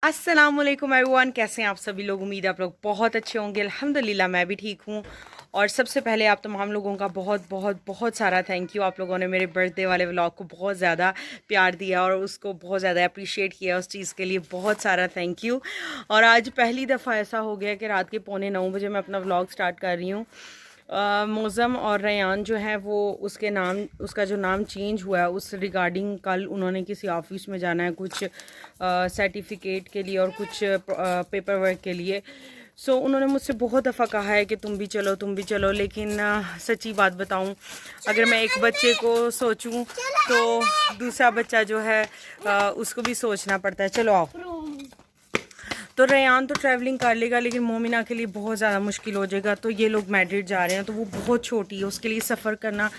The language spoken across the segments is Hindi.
अस्सलामुअलैकुम एवरीवन, कैसे हैं आप सभी लोग। उम्मीद है आप लोग बहुत अच्छे होंगे। अल्हम्दुलिल्लाह मैं भी ठीक हूँ। और सबसे पहले आप तमाम लोगों का बहुत बहुत बहुत सारा थैंक यू। आप लोगों ने मेरे बर्थडे वाले व्लॉग को बहुत ज़्यादा प्यार दिया और उसको बहुत ज़्यादा अप्रिशिएट किया। उस चीज़ के लिए बहुत सारा थैंक यू। और आज पहली दफ़ा ऐसा हो गया कि रात के 8:45 मैं अपना व्लॉग स्टार्ट कर रही हूँ। मौज़म और रयान जो है वो उसका जो नाम चेंज हुआ है उस रिगार्डिंग कल उन्होंने किसी ऑफिस में जाना है कुछ सर्टिफिकेट के लिए और कुछ पेपर वर्क के लिए। सो उन्होंने मुझसे बहुत दफ़ा कहा है कि तुम भी चलो, लेकिन सच्ची बात बताऊं, अगर मैं एक बच्चे को सोचूं तो दूसरा बच्चा जो है उसको भी सोचना पड़ता है। चलो आओ। तो रेयान तो ट्रैवलिंग कर लेगा, लेकिन मोमिना के लिए बहुत ज़्यादा मुश्किल हो जाएगा। तो ये लोग मैड्रिड जा रहे हैं, तो वो बहुत छोटी है, उसके लिए सफ़र करना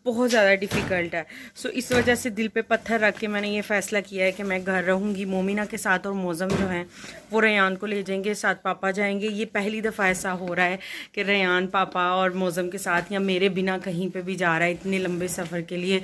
बहुत ज़्यादा डिफ़िकल्ट है। सो इस वजह से दिल पे पत्थर रख के मैंने ये फ़ैसला किया है कि मैं घर रहूँगी मोमिना के साथ, और मौज़म जो हैं वो रेयान को ले जाएंगे, साथ पापा जाएंगे। ये पहली दफ़ा ऐसा हो रहा है कि रेयान पापा और मौज़म के साथ या मेरे बिना कहीं पर भी जा रहा है इतने लंबे सफ़र के लिए।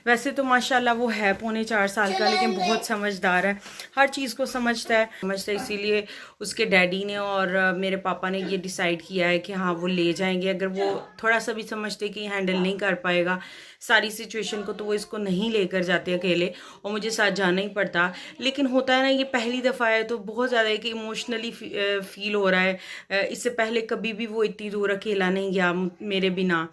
वैसे तो माशाल्लाह वो है 4.25 साल का, लेकिन बहुत समझदार है, हर चीज़ को समझता है। इसीलिए उसके डैडी ने और मेरे पापा ने ये डिसाइड किया है कि हाँ वो ले जाएंगे। अगर वो थोड़ा सा भी समझते कि हैंडल नहीं कर पाएगा सारी सिचुएशन को, तो वो इसको नहीं लेकर जाते अकेले, और मुझे साथ जाना ही पड़ता। लेकिन होता है ना, ये पहली दफ़ा है तो बहुत ज़्यादा एक इमोशनली फील हो रहा है। इससे पहले कभी भी वो इतनी दूर अकेला नहीं गया मेरे बिना,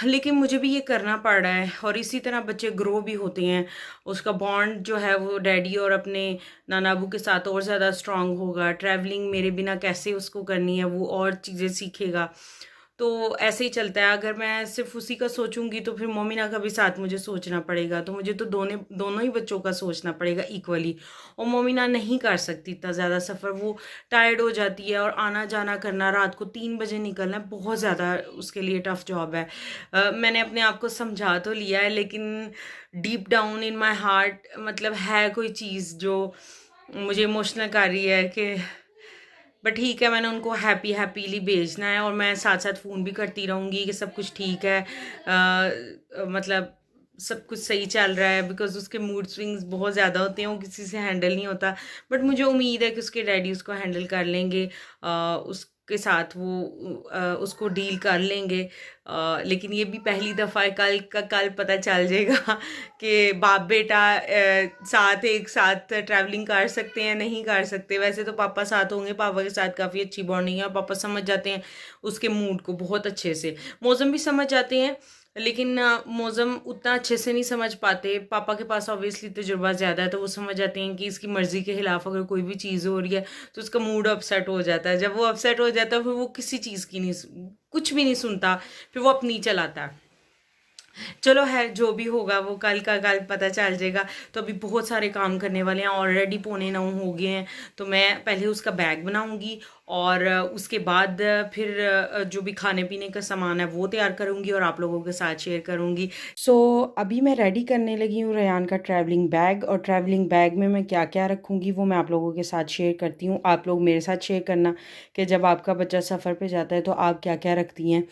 लेकिन मुझे भी ये करना पड़ रहा है। और इसी तरह बच्चे ग्रो भी होते हैं, उसका बॉन्ड जो है वो डैडी और अपने नाना अबू के साथ और ज़्यादा स्ट्रांग होगा। ट्रैवलिंग मेरे बिना कैसे उसको करनी है वो और चीज़ें सीखेगा। तो ऐसे ही चलता है। अगर मैं सिर्फ उसी का सोचूंगी तो फिर मोमिना का भी साथ मुझे सोचना पड़ेगा, तो मुझे तो दोनों ही बच्चों का सोचना पड़ेगा इक्वली। और मोमिना नहीं कर सकती इतना ज़्यादा सफ़र, वो टायर्ड हो जाती है, और आना जाना करना, रात को 3 बजे निकलना बहुत ज़्यादा उसके लिए टफ़ जॉब है। मैंने अपने आप को समझा तो लिया है, लेकिन deep down in my heart मतलब है कोई चीज़ जो मुझे इमोशनल कर रही है कि बट ठीक है, मैंने उनको हैप्पीली भेजना है। और मैं साथ साथ फ़ोन भी करती रहूँगी कि सब कुछ ठीक है, मतलब सब कुछ सही चल रहा है, बिकॉज उसके मूड स्विंग्स बहुत ज़्यादा होते हैं, वो किसी से हैंडल नहीं होता। बट मुझे उम्मीद है कि उसके डैडी उसको हैंडल कर लेंगे, उसके साथ वो उसको डील कर लेंगे। लेकिन ये भी पहली दफ़ा है, कल पता चल जाएगा कि बाप बेटा साथ एक साथ ट्रैवलिंग कर सकते हैं नहीं कर सकते। वैसे तो पापा साथ होंगे, पापा के साथ काफ़ी अच्छी बॉन्डिंग है, और पापा समझ जाते हैं उसके मूड को बहुत अच्छे से। मौसम भी समझ जाते हैं, लेकिन मौसम उतना अच्छे से नहीं समझ पाते। पापा के पास ऑब्वियसली तजुर्बा ज़्यादा है, तो वो समझ जाते हैं कि इसकी मर्ज़ी के खिलाफ अगर कोई भी चीज़ हो रही है तो उसका मूड अपसेट हो जाता है। जब वो अपसेट हो जाता है फिर वो किसी चीज़ की नहीं, कुछ भी नहीं सुनता, फिर वो अपनी चलाता है। चलो है, जो भी होगा वो कल का कल पता चल जाएगा। तो अभी बहुत सारे काम करने वाले हैं, ऑलरेडी 8:45 हो गए हैं। तो मैं पहले उसका बैग बनाऊंगी, और उसके बाद फिर जो भी खाने पीने का सामान है वो तैयार करूंगी और आप लोगों के साथ शेयर करूंगी। सो अभी मैं रेडी करने लगी हूँ रेयान का ट्रैवलिंग बैग, और ट्रैवलिंग बैग में मैं क्या क्या रखूँगी वो मैं आप लोगों के साथ शेयर करती हूँ। आप लोग मेरे साथ शेयर करना कि जब आपका बच्चा सफ़र पे जाता है तो आप क्या क्या रखती हैं,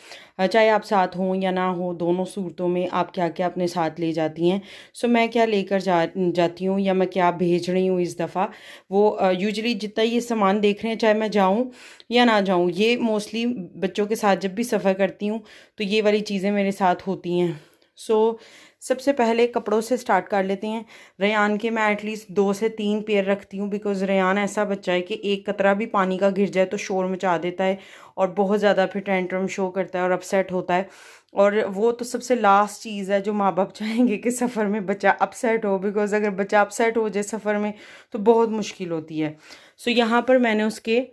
चाहे आप साथ हों या ना हो, दोनों सूरतों में आप क्या क्या अपने साथ ले जाती हैं। सो मैं क्या लेकर जाती हूँ या मैं क्या भेज रही हूँ इस दफ़ा, वो यूजुअली जितना ये सामान देख रहे हैं, चाहे मैं जाऊँ या ना जाऊँ, ये मोस्टली बच्चों के साथ जब भी सफ़र करती हूँ तो ये वाली चीज़ें मेरे साथ होती हैं। सो सबसे पहले कपड़ों से स्टार्ट कर लेते हैं। रेयान के मैं एटलीस्ट 2 से 3 पेयर रखती हूँ, बिकॉज़ रेयान ऐसा बच्चा है कि एक कतरा भी पानी का गिर जाए तो शोर मचा देता है, और बहुत ज़्यादा फिर टेंट्रम शो करता है और अपसेट होता है। और वो तो सबसे लास्ट चीज़ है जो माँ बाप चाहेंगे कि सफ़र में बच्चा अपसेट हो, बिकॉज़ अगर बच्चा अपसेट हो जाए सफ़र में तो बहुत मुश्किल होती है। सो यहाँ पर मैंने उसके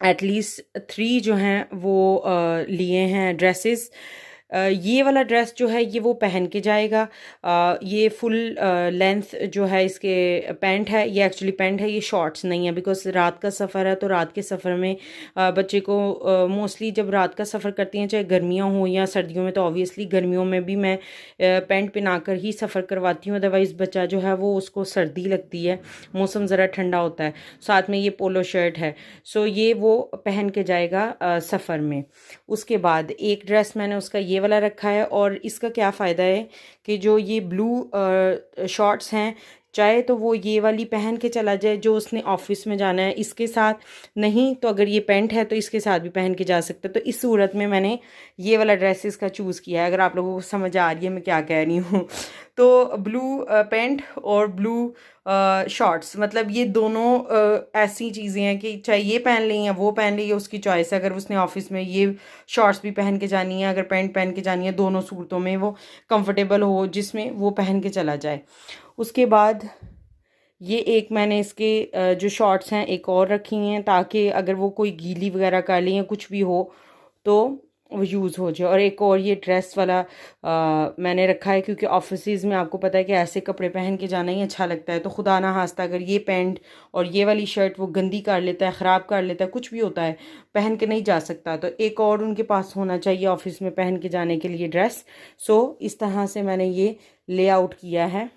एटलीस्ट 3 जो हैं वो लिए हैं ड्रेसेस। ये वाला ड्रेस जो है ये वो पहन के जाएगा। ये फुल लेंथ जो है इसके पैंट है, ये एक्चुअली पैंट है, ये शॉर्ट्स नहीं है, बिकॉज रात का सफ़र है। तो रात के सफ़र में बच्चे को मोस्टली जब रात का सफ़र करती हैं, चाहे गर्मियाँ हों या सर्दियों में, तो ऑब्वियसली गर्मियों में भी मैं पैंट पहना कर ही सफ़र करवाती हूँ, अदरवाइज़ बच्चा जो है वो उसको सर्दी लगती है, मौसम ज़रा ठंडा होता है। साथ में ये पोलो शर्ट है। सो ये वो पहन के जाएगा सफ़र में। उसके बाद एक ड्रेस मैंने उसका ये वाला रखा है, और इसका क्या फ़ायदा है कि जो ये ब्लू शॉर्ट्स हैं, चाहे तो वो ये वाली पहन के चला जाए जो उसने ऑफिस में जाना है इसके साथ, नहीं तो अगर ये पैंट है तो इसके साथ भी पहन के जा सकता है। तो इस सूरत में मैंने ये वाला ड्रेसेस का चूज़ किया है, अगर आप लोगों को समझ आ रही है मैं क्या कह रही हूँ। तो ब्लू पैंट और ब्लू शॉर्ट्स, मतलब ये दोनों ऐसी चीज़ें हैं कि चाहे ये पहन लें या वो पहन लें, ये उसकी चॉइस है। अगर उसने ऑफिस में ये शॉर्ट्स भी पहन के जानी है, अगर पैंट पहन के जानी है, दोनों सूरतों में वो कंफर्टेबल हो जिसमें वो पहन के चला जाए। उसके बाद ये एक मैंने इसके जो शॉर्ट्स हैं एक और रखी हैं, ताकि अगर वो कोई गीली वगैरह कर लें या कुछ भी हो तो वो यूज़ हो जाए। और एक और ये ड्रेस वाला मैंने रखा है, क्योंकि ऑफिसेज में आपको पता है कि ऐसे कपड़े पहन के जाना ही अच्छा लगता है। तो खुदा ना खास्ता अगर ये पैंट और ये वाली शर्ट वो गंदी कर लेता है, ख़राब कर लेता है, कुछ भी होता है, पहन के नहीं जा सकता, तो एक और उनके पास होना चाहिए ऑफिस में पहन के जाने के लिए ड्रेस। सो इस तरह से मैंने ये लेआउट किया है।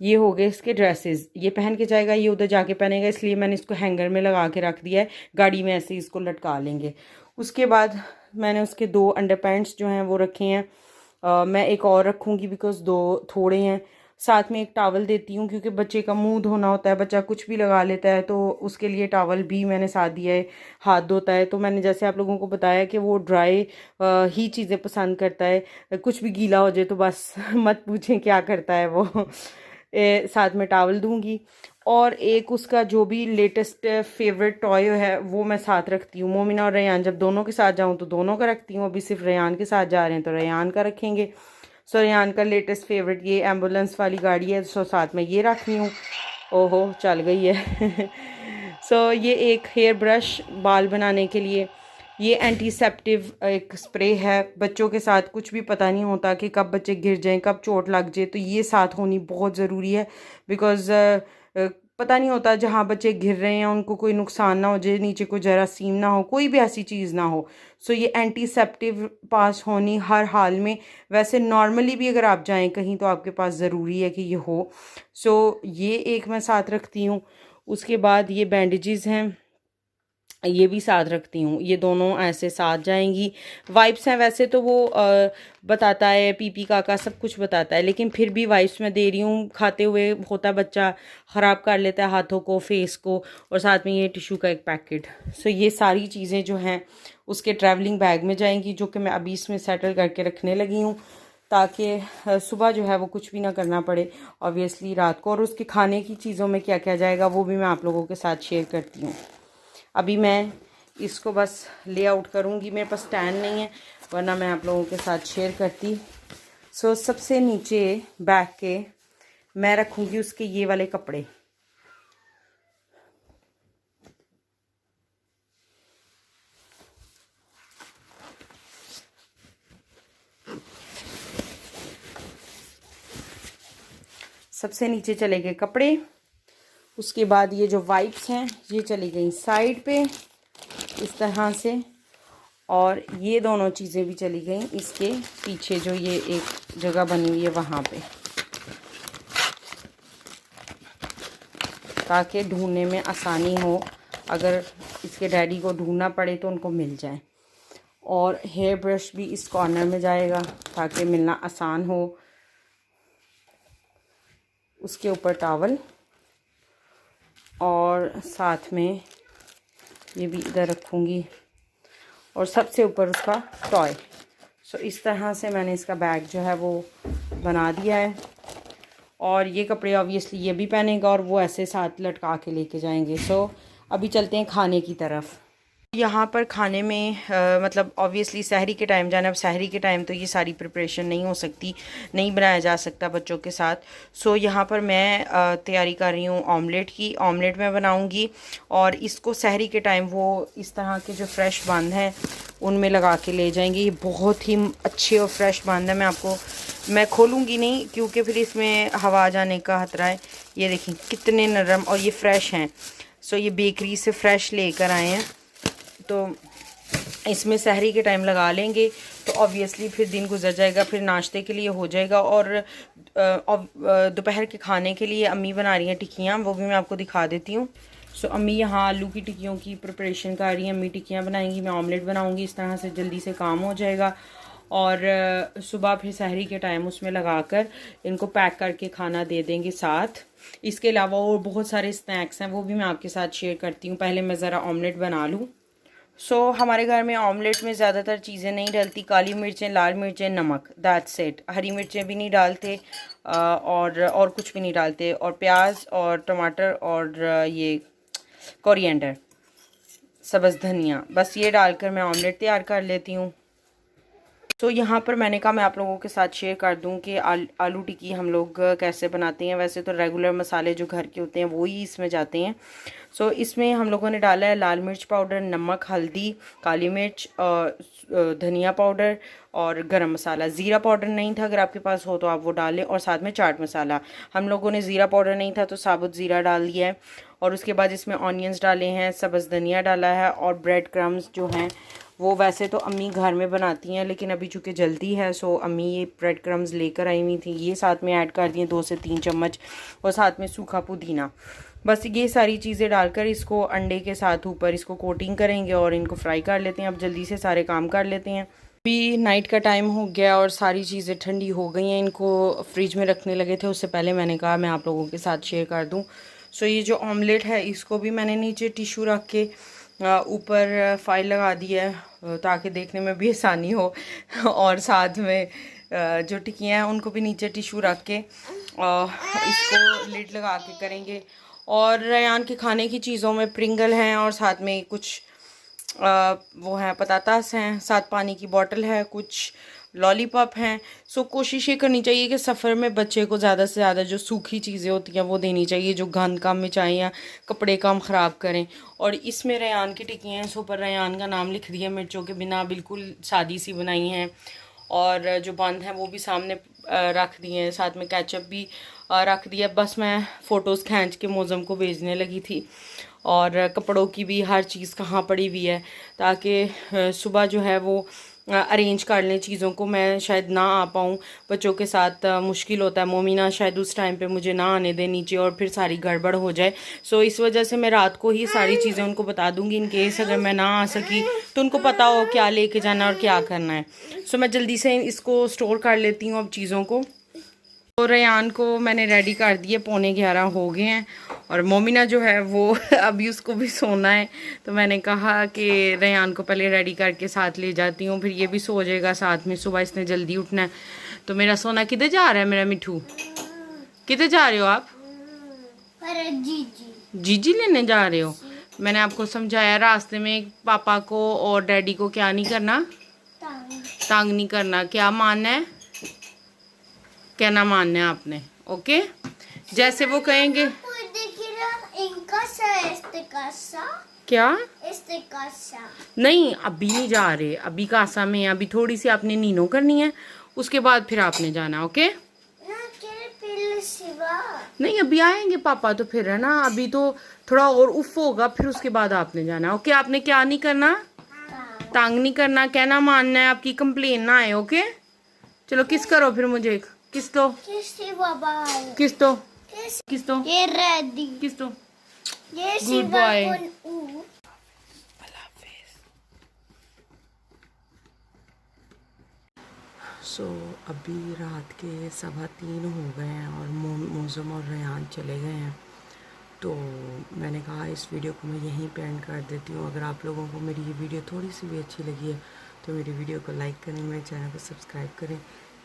ये हो गए इसके ड्रेसेस, ये पहन के जाएगा, ये उधर जाके पहनेगा, इसलिए मैंने इसको हैंगर में लगा के रख दिया है, गाड़ी में ऐसे ही इसको लटका लेंगे। उसके बाद मैंने उसके 2 अंडर पैंट्स जो हैं वो रखे हैं। मैं एक और रखूँगी बिकॉज 2 थोड़े हैं। साथ में एक टावल देती हूँ, क्योंकि बच्चे का मुंह धोना होता है, बच्चा कुछ भी लगा लेता है, तो उसके लिए टावल भी मैंने साथ दिया है, हाथ धोता है। तो मैंने जैसे आप लोगों को बताया कि वो ड्राई ही चीज़ें पसंद करता है, कुछ भी गीला हो जाए तो बस मत पूछें क्या करता है वो। साथ में टावल दूंगी। और एक उसका जो भी लेटेस्ट फेवरेट टॉय है वो मैं साथ रखती हूँ। मोमिना और रेयान जब दोनों के साथ जाऊँ तो दोनों का रखती हूँ, अभी सिर्फ रेयान के साथ जा रहे हैं तो रेयान का रखेंगे। सो रेयान का लेटेस्ट फेवरेट ये एम्बुलेंस वाली गाड़ी है, सो साथ में ये रखनी हूँ। ओहो चल गई है। सो ये एक हेयर ब्रश बाल बनाने के लिए, ये एंटीसेप्टिव एक स्प्रे है। बच्चों के साथ कुछ भी पता नहीं होता कि कब बच्चे गिर जाएं, कब चोट लग जाए, तो ये साथ होनी बहुत ज़रूरी है। बिकॉज़ पता नहीं होता जहाँ बच्चे गिर रहे हैं उनको कोई नुकसान ना हो जाए, नीचे कोई जरासीम ना हो, कोई भी ऐसी चीज़ ना हो। सो ये एंटीसेप्टिव पास होनी हर हाल में, वैसे नॉर्मली भी अगर आप जाएं कहीं तो आपके पास ज़रूरी है कि ये हो। सो ये एक मैं साथ रखती हूँ। उसके बाद ये बैंडेजेस हैं, ये भी साथ रखती हूँ, ये दोनों ऐसे साथ जाएंगी। वाइप्स हैं, वैसे तो वो बताता है पीपी काका सब कुछ बताता है, लेकिन फिर भी वाइप्स मैं दे रही हूँ। खाते हुए होता बच्चा ख़राब कर लेता है हाथों को, फेस को, और साथ में ये टिश्यू का एक पैकेट। सो ये सारी चीज़ें जो हैं उसके ट्रैवलिंग बैग में जाएंगी, जो कि मैं अभी इसमें सेटल करके रखने लगी हूँ, ताकि सुबह जो है वो कुछ भी ना करना पड़े ऑब्वियसली रात को। और उसके खाने की चीज़ों में क्या क्या जाएगा वो भी मैं आप लोगों के साथ शेयर करती हूँ। अभी मैं इसको बस लेआउट करूँगी, मेरे पास स्टैंड नहीं है, वरना मैं आप लोगों के साथ शेयर करती। सो सबसे नीचे बैग के मैं रखूँगी उसके ये वाले कपड़े। सबसे नीचे चले गए कपड़े। उसके बाद ये जो वाइप्स हैं ये चली गई साइड पे इस तरह से, और ये दोनों चीज़ें भी चली गई इसके पीछे जो ये एक जगह बनी हुई है वहाँ पे, ताकि ढूंढने में आसानी हो, अगर इसके डैडी को ढूंढना पड़े तो उनको मिल जाए। और हेयर ब्रश भी इस कॉर्नर में जाएगा ताकि मिलना आसान हो। उसके ऊपर टॉवल, और साथ में ये भी इधर रखूँगी, और सबसे ऊपर उसका टॉय। सो इस तरह से मैंने इसका बैग जो है वो बना दिया है। और ये कपड़े ऑब्वियसली ये भी पहनेगा और वो ऐसे साथ लटका के लेके जाएंगे। सो अभी चलते हैं खाने की तरफ। यहाँ पर खाने में मतलब ऑब्वियसली सहरी के टाइम जाना, अब सहरी के टाइम तो ये सारी प्रिपरेशन नहीं हो सकती, नहीं बनाया जा सकता बच्चों के साथ। सो यहाँ पर मैं तैयारी कर रही हूँ ऑमलेट की। ऑमलेट मैं बनाऊँगी और इसको सहरी के टाइम वो इस तरह के जो फ्रेश बंद हैं उनमें लगा के ले जाएंगे। ये बहुत ही अच्छे और फ्रेश बंद है। मैं खोलूँगी नहीं क्योंकि फिर इसमें हवा जाने का खतरा है। ये देखें कितने नरम और ये फ्रेश हैं। सो ये बेकरी से फ्रेश लेकर आए हैं, तो इसमें सहरी के टाइम लगा लेंगे तो ऑब्वियसली फिर दिन गुजर जाएगा, फिर नाश्ते के लिए हो जाएगा। और दोपहर के खाने के लिए अम्मी बना रही हैं टिक्कियाँ, वो भी मैं आपको दिखा देती हूँ। सो अम्मी यहाँ आलू की टिक्कियों की प्रिपरेशन कर रही हैं। अम्मी टिक्कियाँ बनाएंगी, मैं ऑमलेट बनाऊँगी। इस तरह से जल्दी से काम हो जाएगा। और सुबह फिर सहरी के टाइम उसमें लगाकर इनको पैक करके खाना दे देंगे साथ। इसके अलावा और बहुत सारे स्नैक्स हैं, वो भी मैं आपके साथ शेयर करती हूँ। पहले मैं ज़रा ऑमलेट बना लूँ। हमारे घर में ऑमलेट में ज़्यादातर चीज़ें नहीं डलती, काली मिर्चें, लाल मिर्चें, नमक, दैट्स इट। हरी मिर्चें भी नहीं डालते और कुछ भी नहीं डालते, और प्याज और टमाटर और ये कोरिएंडर, सब्ज़ धनिया, बस ये डालकर मैं ऑमलेट तैयार कर लेती हूँ। यहाँ पर मैंने कहा मैं आप लोगों के साथ शेयर कर दूं कि आलू टिक्की हम लोग कैसे बनाते हैं। वैसे तो रेगुलर मसाले जो घर के होते हैं वो ही इसमें जाते हैं। इसमें हम लोगों ने डाला है लाल मिर्च पाउडर, नमक, हल्दी, काली मिर्च, धनिया पाउडर और गरम मसाला। ज़ीरा पाउडर नहीं था, अगर आपके पास हो तो आप वो डालें, और साथ में चाट मसाला। हम लोगों ने ज़ीरा पाउडर नहीं था तो साबुत ज़ीरा डाल दिया है। और उसके बाद इसमें ऑनियंस डाले हैं, सब्ज़ धनिया डाला है, और ब्रेड क्रम्स जो हैं वो वैसे तो अम्मी घर में बनाती हैं, लेकिन अभी चूँकि जल्दी है अम्मी ये ब्रेड क्रम्स लेकर आई हुई थी, ये साथ में ऐड कर दिए 2 से 3 चम्मच, और साथ में सूखा पुदीना। बस ये सारी चीज़ें डालकर इसको अंडे के साथ ऊपर इसको कोटिंग करेंगे और इनको फ्राई कर लेते हैं। अब जल्दी से सारे काम कर लेते हैं। अभी नाइट का टाइम हो गया और सारी चीज़ें ठंडी हो गई हैं, इनको फ्रिज में रखने लगे थे। उससे पहले मैंने कहा मैं आप लोगों के साथ शेयर कर दूँ। ये जो ऑमलेट है इसको भी मैंने नीचे टिश्यू रख के ऊपर फाइल लगा दी है ताकि देखने में भी आसानी हो, और साथ में जो टिक्कियाँ हैं उनको भी नीचे टिश्यू रख के इसको लिड लगा के करेंगे। और रेयान के खाने की चीज़ों में प्रिंगल हैं, और साथ में कुछ वो हैं पतातास हैं, साथ पानी की बोतल है, कुछ लॉलीपॉप हैं। कोशिश ये करनी चाहिए कि सफ़र में बच्चे को ज़्यादा से ज़्यादा जो सूखी चीज़ें होती हैं वो देनी चाहिए, जो गंद काम में चाहे या कपड़े काम ख़राब करें। और इसमें रेयान की टिक्कियाँ हैं, ऊपर रेयान का नाम लिख दिया मिर्चों के बिना, बिल्कुल सादी सी बनाई हैं। और जो बंद हैं वो भी सामने रख दिए हैं, साथ में केचप भी रख दिया। बस मैं फ़ोटोज़ खींच के मौज़म को भेजने लगी थी, और कपड़ों की भी हर चीज़ कहाँ पड़ी हुई है, ताकि सुबह जो है वो अरेंज कर लें चीज़ों को। मैं शायद ना आ पाऊँ, बच्चों के साथ मुश्किल होता है। मोमिना शायद उस टाइम पे मुझे ना आने दे नीचे और फिर सारी गड़बड़ हो जाए। इस वजह से मैं रात को ही सारी चीज़ें उनको बता दूँगी, इन केस अगर मैं ना आ सकी तो उनको पता हो क्या लेके जाना और क्या करना है। मैं जल्दी से इसको स्टोर कर लेती हूँ अब चीज़ों को। रेयान को मैंने रेडी कर दिए, 11:15 हो गए हैं, और मोमिना जो है वो अभी उसको भी सोना है, तो मैंने कहा कि रेयान को पहले रेडी करके साथ ले जाती हूँ, फिर ये भी सो जाएगा साथ में। सुबह इसने जल्दी उठना है। तो मेरा सोना किधर जा रहा है मेरा मिठू? किधर जा रहे हो आप? जीजी लेने जा रहे हो? मैंने आपको समझाया रास्ते में पापा को और डैडी को क्या नहीं करना, तंग नहीं करना। क्या मानना है, कहना मानना है आपने, ओके? जैसे वो कहेंगे। क्या नहीं, अभी नहीं जा रहे, अभी कासा में, अभी थोड़ी सी आपने नीनो करनी है, उसके बाद फिर आपने जाना, ओके? नहीं, अभी आएंगे पापा तो फिर, है ना? अभी तो थोड़ा और उफ होगा, फिर उसके बाद आपने जाना, ओके? आपने क्या नहीं करना, तंग नहीं करना, कहना मानना है, आपकी कंप्लेन ना आए, ओके? चलो किस करो फिर मुझे, किस दो, किस दो, किस दो, ये रेडी, किस दो, ये गुड बॉय। अभी रात के 3:15 हो गए हैं और मौसम और रेयान चले गए हैं, तो मैंने कहा इस वीडियो को मैं यहीं पे एंड कर देती हूँ। अगर आप लोगों को मेरी ये वीडियो थोड़ी सी भी अच्छी लगी है तो मेरी वीडियो को लाइक करें, मेरे चैनल को सब्सक्राइब करें।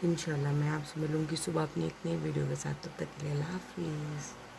इंशाल्लाह मैं आपसे मिलूँगी सुबह अपनी एक नई वीडियो के साथ। तब तक के लिए अल्लाह हाफिज़।